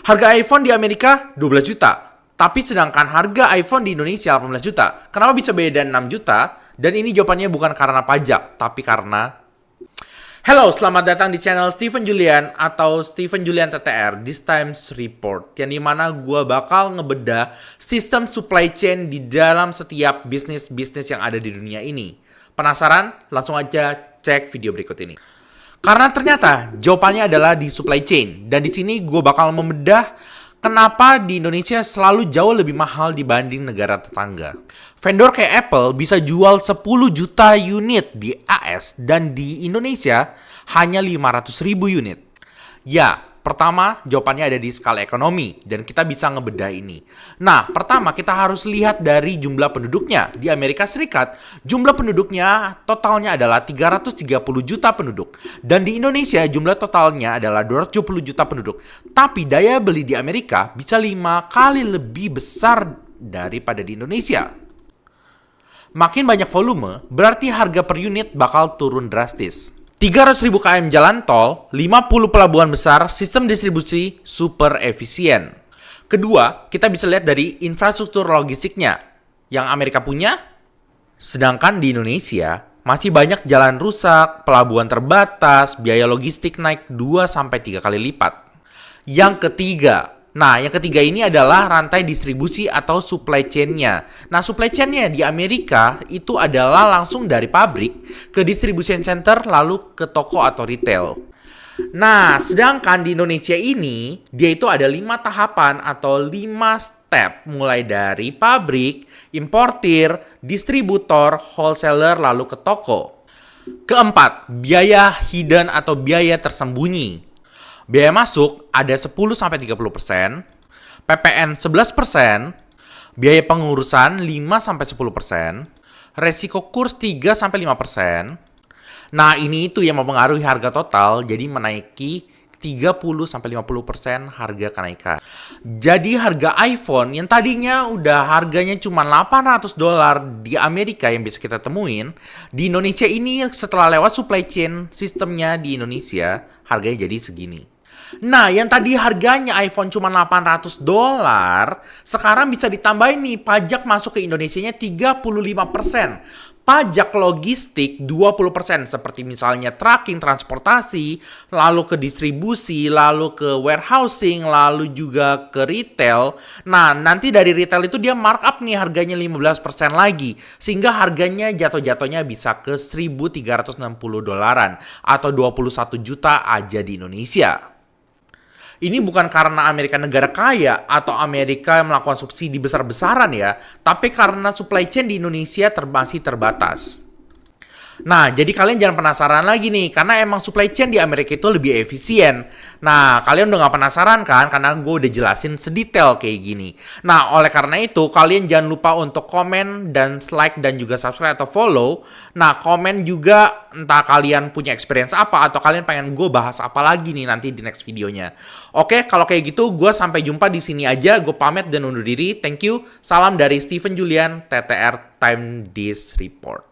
Harga iPhone di Amerika 12 juta. Tapi sedangkan harga iPhone di Indonesia 18 juta. Kenapa bisa beda 6 juta? Dan ini jawabannya bukan karena pajak, tapi karena... Halo, selamat datang di channel Steven Julian atau Steven Julian TTR, This Times Report, yang dimana gue bakal ngebedah sistem supply chain di dalam setiap bisnis-bisnis yang ada di dunia ini. Penasaran? Langsung aja cek video berikut ini. Karena ternyata jawabannya adalah di supply chain, dan di sini gue bakal membedah kenapa di Indonesia selalu jauh lebih mahal dibanding negara tetangga. Vendor kayak Apple bisa jual 10 juta unit di AS dan di Indonesia hanya 500.000 unit. Ya, pertama jawabannya ada di skala ekonomi dan kita bisa ngebedah ini. Nah, pertama kita harus lihat dari jumlah penduduknya. Di Amerika Serikat, jumlah penduduknya totalnya adalah 330 juta penduduk. Dan di Indonesia jumlah totalnya adalah 270 juta penduduk. Tapi daya beli di Amerika bisa 5 kali lebih besar daripada di Indonesia. Makin banyak volume, berarti harga per unit bakal turun drastis. 300.000 km jalan tol, 50 pelabuhan besar, sistem distribusi super efisien. Kedua, kita bisa lihat dari infrastruktur logistiknya yang Amerika punya, sedangkan di Indonesia masih banyak jalan rusak, pelabuhan terbatas, biaya logistik naik 2-3 kali lipat. Yang ketiga ini adalah rantai distribusi atau supply chain-nya. Nah, supply chain-nya di Amerika itu adalah langsung dari pabrik ke distribution center lalu ke toko atau retail. Nah, sedangkan di Indonesia ini, dia itu ada 5 tahapan atau 5 step. Mulai dari pabrik, importir, distributor, wholesaler, lalu ke toko. Keempat, biaya hidden atau biaya tersembunyi. Biaya masuk ada 10-30%, PPN 11%, biaya pengurusan 5-10%, resiko kurs 3-5%. Nah, ini itu yang mempengaruhi harga total, jadi menaiki 30-50% harga kenaikan. Jadi harga iPhone yang tadinya udah harganya cuma $800 di Amerika yang bisa kita temuin, di Indonesia ini setelah lewat supply chain sistemnya di Indonesia, harganya jadi segini. Nah, yang tadi harganya iPhone cuma $800, sekarang bisa ditambahin nih pajak masuk ke Indonesianya 35%. Pajak logistik 20%, seperti misalnya tracking transportasi, lalu ke distribusi, lalu ke warehousing, lalu juga ke retail. Nah, nanti dari retail itu dia markup nih harganya 15% lagi, sehingga harganya jatuh-jatuhnya bisa ke $1.360 atau 21 juta aja di Indonesia. Ini bukan karena Amerika negara kaya atau Amerika melakukan subsidi besar-besaran ya, tapi karena supply chain di Indonesia masih terbatas. Nah, jadi kalian jangan penasaran lagi nih, karena emang supply chain di Amerika itu lebih efisien. Nah, kalian udah gak penasaran kan, karena gue udah jelasin sedetail kayak gini. Nah, oleh karena itu, kalian jangan lupa untuk komen dan like dan juga subscribe atau follow. Nah, komen juga entah kalian punya experience apa, atau kalian pengen gue bahas apa lagi nih nanti di next videonya. Oke, kalau kayak gitu, gue sampai jumpa di sini aja. Gue pamit dan undur diri. Thank you. Salam dari Steven Julian, TTR Time This Report.